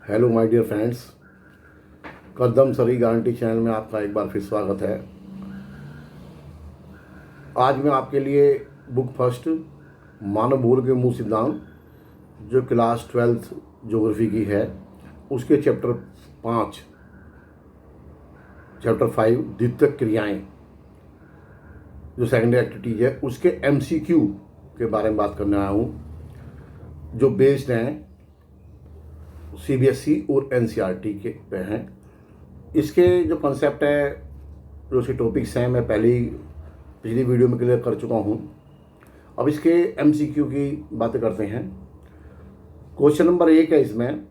Hello my dear friends, कदम सरी guarantee channel में आपका एक बार फिर स्वागत है। आज मैं आपके लिए बुक फर्स्ट मानव भूगोल के मूल सिद्धांत जो क्लास 12th ज्योग्राफी की है उसके चैप्टर 5 द्वितीयक क्रियाएं जो सेकेंडरी एक्टिविटीज है उसके MCQ के बारे में बात करने आया हूँ जो बेस्ड हैं CBSE और NCERT के पे हैं। इसके जो कंसेप्ट है जो उसके टॉपिक्स हैं मैं पिछली वीडियो में क्लियर कर चुका हूँ। अब इसके MCQ की बातें करते हैं। क्वेश्चन नंबर 1 है, इसमें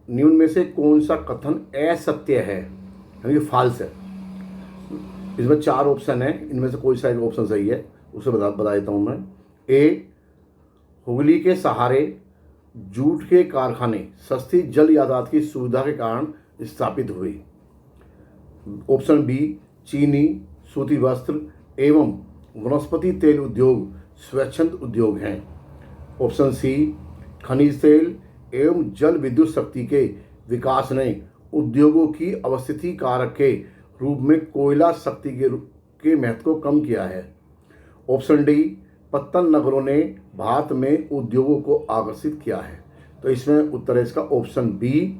निम्न में से कौन सा कथन असत्य है यानी कि फॉल्स है। इसमें 4 ऑप्शन है, इनमें से कोई सा एक ऑप्शन सही है उसे बता देता हूँ मैं। ए, हुगली के सहारे जूट के कारखाने सस्ती जल यातायात की सुविधा के कारण स्थापित हुए। ऑप्शन बी, चीनी, सूती वस्त्र एवं वनस्पति तेल उद्योग स्वच्छंद उद्योग हैं। ऑप्शन सी, खनिज तेल एवं जल विद्युत शक्ति के विकास ने उद्योगों की अवस्थिति कारक के रूप में कोयला शक्ति के महत्व को कम किया है। ऑप्शन डी, पत्तन नगरों ने भारत में उद्योगों को आकर्षित किया है। तो इसमें उत्तर है इसका ऑप्शन बी,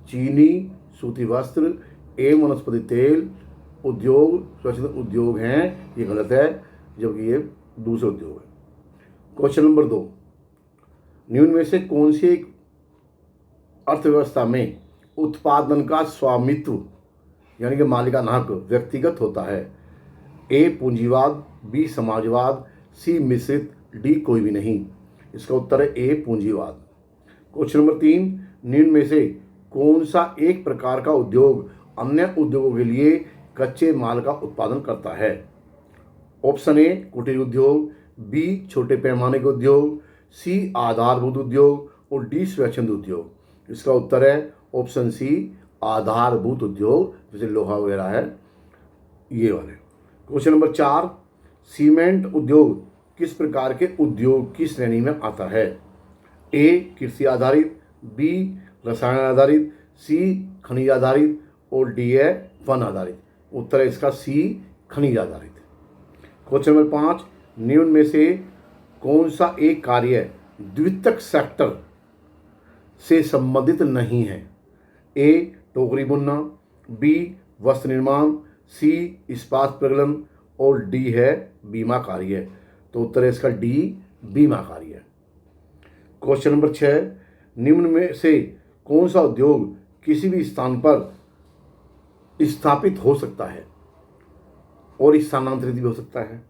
चीनी, सूती वस्त्र एवं वनस्पति तेल उद्योग स्वच्छंद उद्योग हैं। ये गलत है जबकि ये दूसरे उद्योग है। क्वेश्चन नंबर 2, निम्न में से कौन सी एक अर्थव्यवस्था में उत्पादन का स्वामित्व यानी कि मालिकाना हक व्यक्तिगत होता है। ए, पूंजीवाद, बी, समाजवाद, सी, मिश्रित, डी, कोई भी नहीं। इसका उत्तर है ए, पूंजीवाद। क्वेश्चन नंबर 3, निम्न में से कौन सा एक प्रकार का उद्योग अन्य उद्योगों के लिए कच्चे माल का उत्पादन करता है। ऑप्शन ए, कुटीर उद्योग, बी, छोटे पैमाने के उद्योग, सी, आधारभूत उद्योग और डी, स्वच्छंद उद्योग। इसका उत्तर है ऑप्शन सी, आधारभूत उद्योग, जैसे लोहा वगैरह है ये वाले। क्वेश्चन नंबर 4, सीमेंट उद्योग किस प्रकार के उद्योग की श्रेणी में आता है। ए, कृषि आधारित, बी, रसायन आधारित, सी, खनिज आधारित और डी है वन आधारित। उत्तर है इसका सी, खनिज आधारित। क्वेश्चन नंबर 5, निम्न में से कौन सा एक कार्य द्वितीयक सेक्टर से संबंधित नहीं है। ए, टोकरी बुनना, बी, वस्त्र निर्माण, सी, इस्पात प्रगलन और डी है बीमा कार्य। तो उत्तर है इसका डी, बीमा कार्य। क्वेश्चन नंबर 6, निम्न में से कौन सा उद्योग किसी भी स्थान पर स्थापित हो सकता है और स्थानांतरित भी हो सकता है।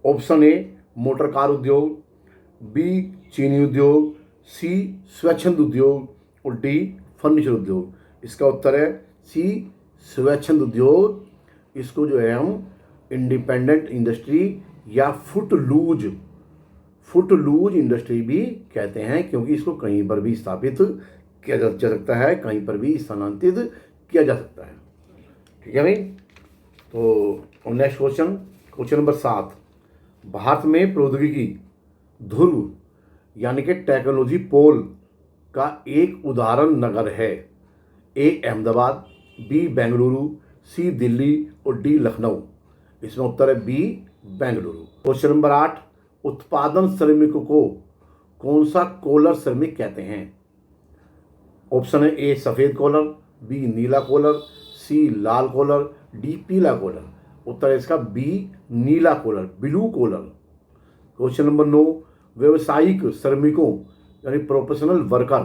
ऑप्शन ए, मोटर कार उद्योग, बी, चीनी उद्योग, सी, स्वच्छंद उद्योग और डी, फर्नीचर उद्योग। इसका उत्तर है सी, स्वच्छंद उद्योग। इसको जो है हम इंडिपेंडेंट इंडस्ट्री या फुटलूज इंडस्ट्री भी कहते हैं क्योंकि इसको कहीं पर भी स्थापित किया जा सकता है, कहीं पर भी स्थानांतरित किया जा सकता है। ठीक है भाई। तो नेक्स्ट क्वेश्चन नंबर 7, भारत में प्रौद्योगिकी ध्रुव यानी कि टेक्नोलॉजी पोल का एक उदाहरण नगर है। ए, अहमदाबाद, बी, बेंगलुरु, सी, दिल्ली और डी, लखनऊ। इसमें उत्तर है बी, बेंगलुरु। क्वेश्चन नंबर 8, उत्पादन श्रमिकों को कौन सा कॉलर श्रमिक कहते हैं। ऑप्शन है ए, सफ़ेद कॉलर, बी, नीला कॉलर, सी, लाल कॉलर, डी, पीला कॉलर। उत्तर है इसका बी, नीला collar, blue collar. Question number 9, व्यवसायिक श्रमिकों यानी प्रोफेशनल वर्कर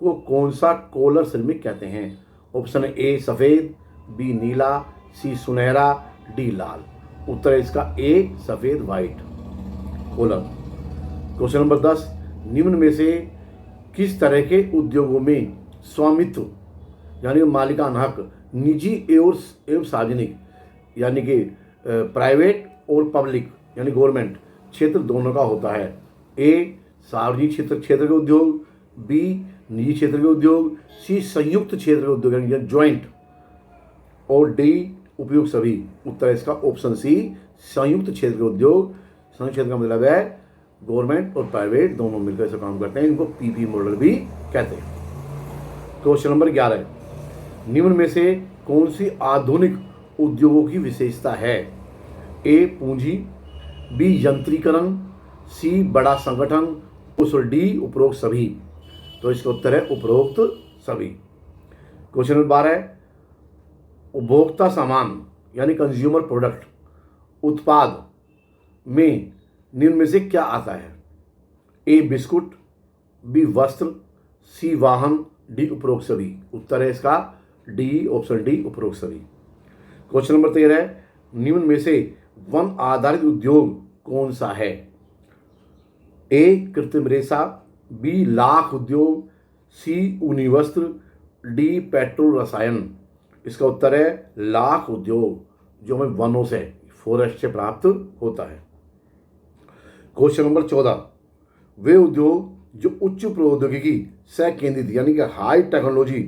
को कौन सा कॉलर श्रमिक कहते हैं। ऑप्शन है ए, सफ़ेद, बी, नीला, सी, सुनहरा, डी, लाल। उत्तर है इसका ए, सफ़ेद, वाइट कॉलर। क्वेश्चन नंबर 10, निम्न में से किस तरह के उद्योगों में स्वामित्व यानी मालिकाना हक निजी एवं सार्वजनिक यानी कि प्राइवेट और पब्लिक यानी गवर्नमेंट क्षेत्र दोनों का होता है। ए, सार्वजनिक क्षेत्र के उद्योग, बी, निजी क्षेत्र के उद्योग, सी, संयुक्त क्षेत्र के उद्योग यानी ज्वाइंट और डी, उपयोग सभी। उत्तर है इसका ऑप्शन सी, संयुक्त क्षेत्र के उद्योग। संयुक्त क्षेत्र का मतलब है गवर्नमेंट और प्राइवेट दोनों मिलकर ऐसा काम करते हैं, इनको पीपी मॉडल भी कहते हैं। क्वेश्चन नंबर 11, निम्न में से कौन सी आधुनिक उद्योगों की विशेषता है? ए पूंजी, बी यंत्रीकरण, सी बड़ा संगठन, और डी उपरोक्त सभी। तो इसका उत्तर है उपरोक्त सभी। क्वेश्चन नंबर 12, उपभोक्ता सामान यानी कंज्यूमर प्रोडक्ट उत्पाद में निम्न में से क्या आता है? ए बिस्कुट, बी वस्त्र, सी वाहन, डी उपरोक्त सभी। उत्तर है इसका डी, ऑप्शन डी उपरोक्त सभी। क्वेश्चन नंबर 13, निम्न में से वन आधारित उद्योग कौन सा है? ए कृत्रिम रेशा, बी लाख उद्योग, सी ऊनी वस्त्र, डी पेट्रोल रसायन। इसका उत्तर है लाख उद्योग, जो हमें वनों से, फॉरेस्ट से प्राप्त होता है। क्वेश्चन नंबर 14, वे उद्योग जो उच्च प्रौद्योगिकी से केंद्रित यानी कि हाई टेक्नोलॉजी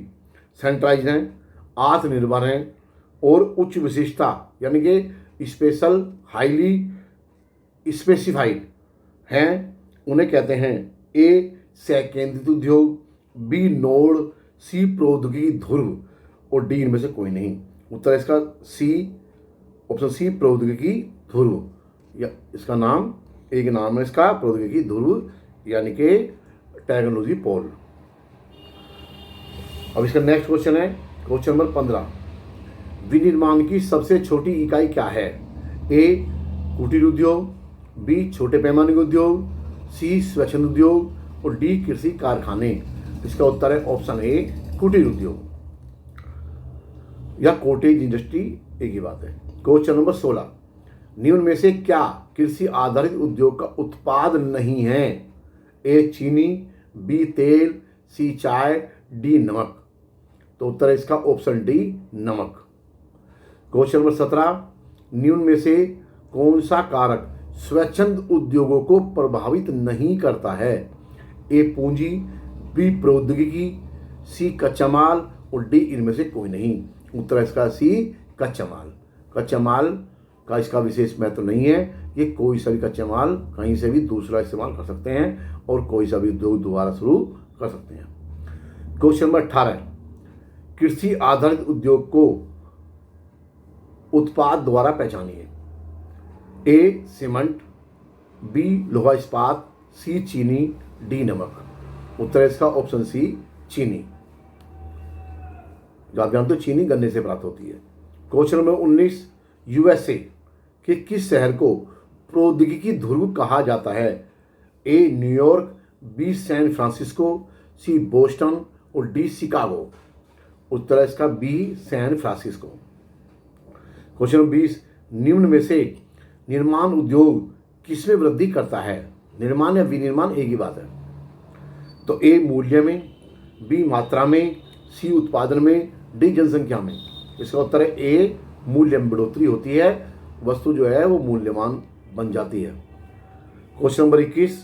सेंट्राइज हैं, आत्मनिर्भर हैं और उच्च विशिष्टता यानी कि स्पेशल हाईली स्पेसिफाइड हैं, उन्हें कहते हैं ए से केंद्रित उद्योग, बी नोड, सी प्रौद्योगिकी ध्रुव और डी इनमें से कोई नहीं। उत्तर इसका सी, ऑप्शन सी प्रौद्योगिकी ध्रुव, या इसका नाम, एक नाम है इसका प्रौद्योगिकी ध्रुव यानी कि टेक्नोलॉजी पोल। अब इसका नेक्स्ट क्वेश्चन है क्वेश्चन नंबर 15, विनिर्माण की सबसे छोटी इकाई क्या है? ए कुटीर उद्योग, बी छोटे पैमाने के उद्योग, सी स्वच्छंद उद्योग और डी कृषि कारखाने। इसका उत्तर है ऑप्शन ए कुटीर उद्योग या कॉटेज इंडस्ट्री, एक ही बात है। क्वेश्चन नंबर 16, निम्न में से क्या कृषि आधारित उद्योग का उत्पाद नहीं है? ए चीनी, बी तेल, सी चाय, डी नमक। तो उत्तर है इसका ऑप्शन डी नमक। क्वेश्चन नंबर 17, निम्न में से कौन सा कारक स्वच्छंद उद्योगों को प्रभावित नहीं करता है? ए पूंजी, बी प्रौद्योगिकी, सी कच्चा माल और डी इनमें से कोई नहीं। उत्तर है इसका सी कच्चा माल। कच्चा माल का इसका विशेष महत्व नहीं है, ये कोई सा भी कच्चा माल कहीं से भी दूसरा इस्तेमाल कर सकते हैं और कोई सा भी उद्योग दोबारा शुरू कर सकते हैं। क्वेश्चन नंबर 18, कृषि आधारित उद्योग को उत्पाद द्वारा पहचानिए। ए सीमेंट, बी लोहा इस्पात, सी चीनी, डी नमक। उत्तर इसका ऑप्शन सी चीनी। याद तो चीनी गन्ने से प्राप्त होती है। क्वेश्चन नंबर 19, यूएसए के किस शहर को प्रौद्योगिकी ध्रुव कहा जाता है? A New York, B San Francisco, C Boston और डी शिकागो। उत्तर है इसका B San Francisco. Question number 20, निम्न में से निर्माण उद्योग किसमें वृद्धि करता है? निर्माण या विनिर्माण एक ही बात है। तो ए मूल्य में, बी मात्रा में, सी उत्पादन में, डी जनसंख्या में। इसका उत्तर है ए मूल्य में बढ़ोतरी होती है, वस्तु जो है वो मूल्यवान बन जाती है। क्वेश्चन नंबर 21,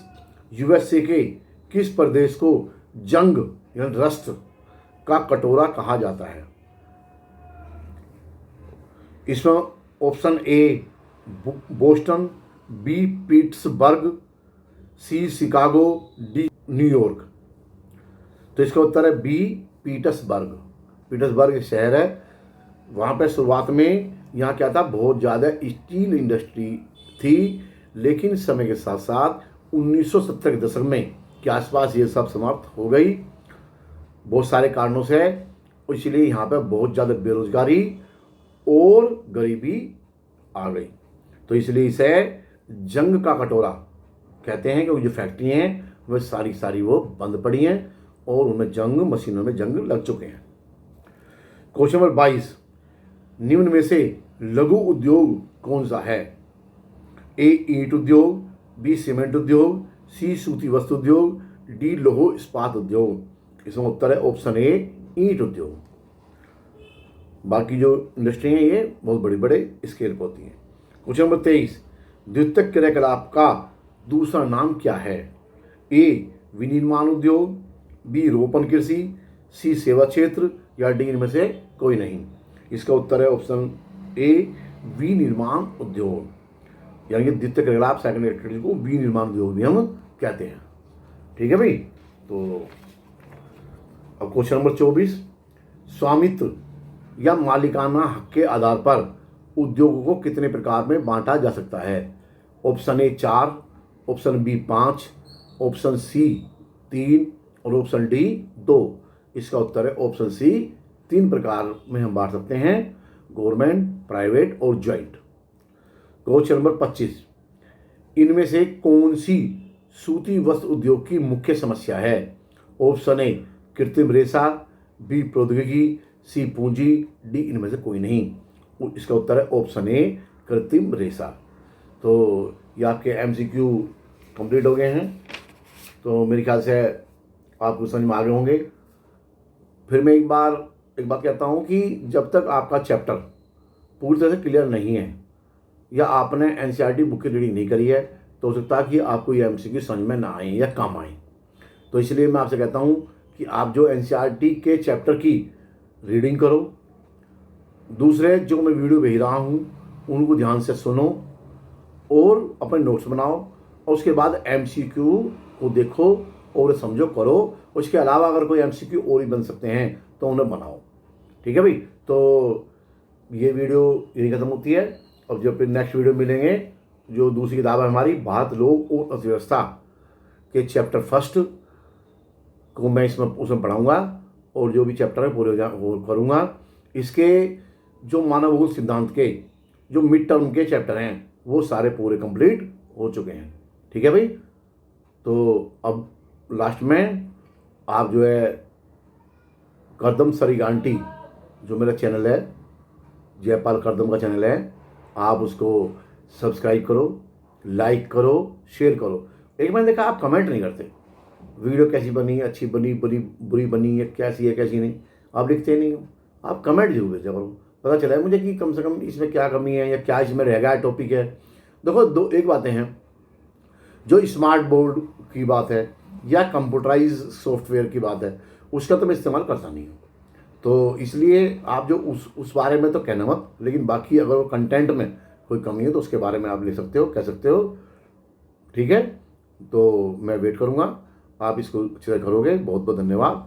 यूएसए के किस प्रदेश को जंग यानी रस्ट का कटोरा कहा जाता है? इसमें option A Boston, B Pittsburgh, C Chicago, D New York. तो इसका उत्तर है बी पीटर्सबर्ग। पीटर्सबर्ग एक शहर है, वहाँ पे शुरुआत में यहाँ क्या था, बहुत ज़्यादा स्टील इंडस्ट्री थी, लेकिन समय के साथ साथ 1970 के दशक में के आसपास ये सब समाप्त हो गई बहुत सारे कारणों से, इसलिए यहाँ पे बहुत ज़्यादा बेरोजगारी और गरीबी आ गई। तो इसलिए इसे जंग का कटोरा कहते हैं, क्योंकि जो फैक्ट्री हैं वह सारी वो बंद पड़ी हैं और उनमें जंग, मशीनों में जंग लग चुके हैं। क्वेश्चन नंबर 22, निम्न में से लघु उद्योग कौन सा है? ए ईंट उद्योग, बी सीमेंट उद्योग, सी सूती वस्त्र उद्योग, डी लोह इस्पात उद्योग। इसमें उत्तर है ऑप्शन ए ईंट उद्योग। बाकी जो इंडस्ट्री हैं ये बहुत बड़े बड़े स्केल पर होती हैं। क्वेश्चन नंबर 23, द्वितीयक क्रियाकलाप का दूसरा नाम क्या है? ए विनिर्माण उद्योग, बी रोपण कृषि, सी सेवा क्षेत्र या डी इनमें से कोई नहीं। इसका उत्तर है ऑप्शन ए विनिर्माण उद्योग, यानी कि द्वितीय क्रियाकलाप सेकंड एक्टिविटी को विनिर्माण उद्योग भी हम कहते हैं। ठीक है भाई, तो अब क्वेश्चन नंबर 24, स्वामित्व या मालिकाना हक के आधार पर उद्योगों को कितने प्रकार में बांटा जा सकता है? Option A 4, option B 5, option C 3 और ऑप्शन डी 2। इसका उत्तर है ऑप्शन सी, 3 प्रकार में हम बांट सकते हैं, गवर्नमेंट, प्राइवेट और ज्वाइंट। क्वेश्चन नंबर 25, इनमें से कौन सी सूती वस्त्र उद्योग की मुख्य समस्या है? ऑप्शन ए कृत्रिम रेशा, बी प्रौद्योगिकी, सी पूंजी, डी इनमें से कोई नहीं। इसका उत्तर है ऑप्शन ए कृत्रिम रेशा। तो ये आपके एमसीक्यू कंप्लीट हो गए हैं। तो मेरे ख्याल से आपको समझ में आ गए होंगे। फिर मैं एक बात कहता हूँ कि जब तक आपका चैप्टर पूरी तरह से क्लियर नहीं है या आपने एनसीईआरटी बुक की रीडिंग नहीं करी है तो हो सकता है कि आपको ये एमसीक्यू समझ में ना आए या कम आए। तो इसलिए मैं आपसे कहता हूँ कि आप जो एनसीईआरटी के चैप्टर की रीडिंग करो, दूसरे जो मैं वीडियो भेज रहा हूँ उनको ध्यान से सुनो और अपने नोट्स बनाओ और उसके बाद एमसीक्यू को देखो और समझो, करो। उसके अलावा अगर कोई एमसीक्यू और भी बन सकते हैं तो उन्हें बनाओ। ठीक है भाई। तो ये वीडियो यही खत्म होती है और जब फिर नेक्स्ट वीडियो मिलेंगे, जो दूसरी किताब है हमारी भारत, लोक और अर्थव्यवस्था के चैप्टर 1 को मैं उसमें पढ़ाऊँगा और जो भी चैप्टर है पूरे करूँगा। इसके जो मानव भूगोल सिद्धांत के जो मिड टर्म के चैप्टर हैं वो सारे पूरे कंप्लीट हो चुके हैं। ठीक है भाई। तो अब लास्ट में आप जो है करदम सरिगांटी जो मेरा चैनल है, जयपाल करदम का चैनल है, आप उसको सब्सक्राइब करो, लाइक करो, शेयर करो। एक मैंने देखा आप कमेंट नहीं करते, वीडियो कैसी बनी, अच्छी बनी, बुरी बनी, या कैसी है कैसी नहीं, आप लिखते नहीं हो। आप कमेंट जरूर भेजा करो, पता चला है मुझे कि कम से कम इसमें क्या कमी है या क्या इसमें रह गया टॉपिक है। देखो एक बातें हैं, जो स्मार्ट बोर्ड की बात है या कंप्यूटराइज सॉफ्टवेयर की बात है उसका तो मैं इस्तेमाल करता नहीं हूँ। तो इसलिए आप जो उस बारे में तो कहना मत, लेकिन बाकी अगर वो कंटेंट में कोई कमी है तो उसके बारे में आप लिख सकते हो, कह सकते हो। ठीक है। तो मैं वेट करूँगा, आप इसको अच्छे से करोगे। बहुत बहुत धन्यवाद।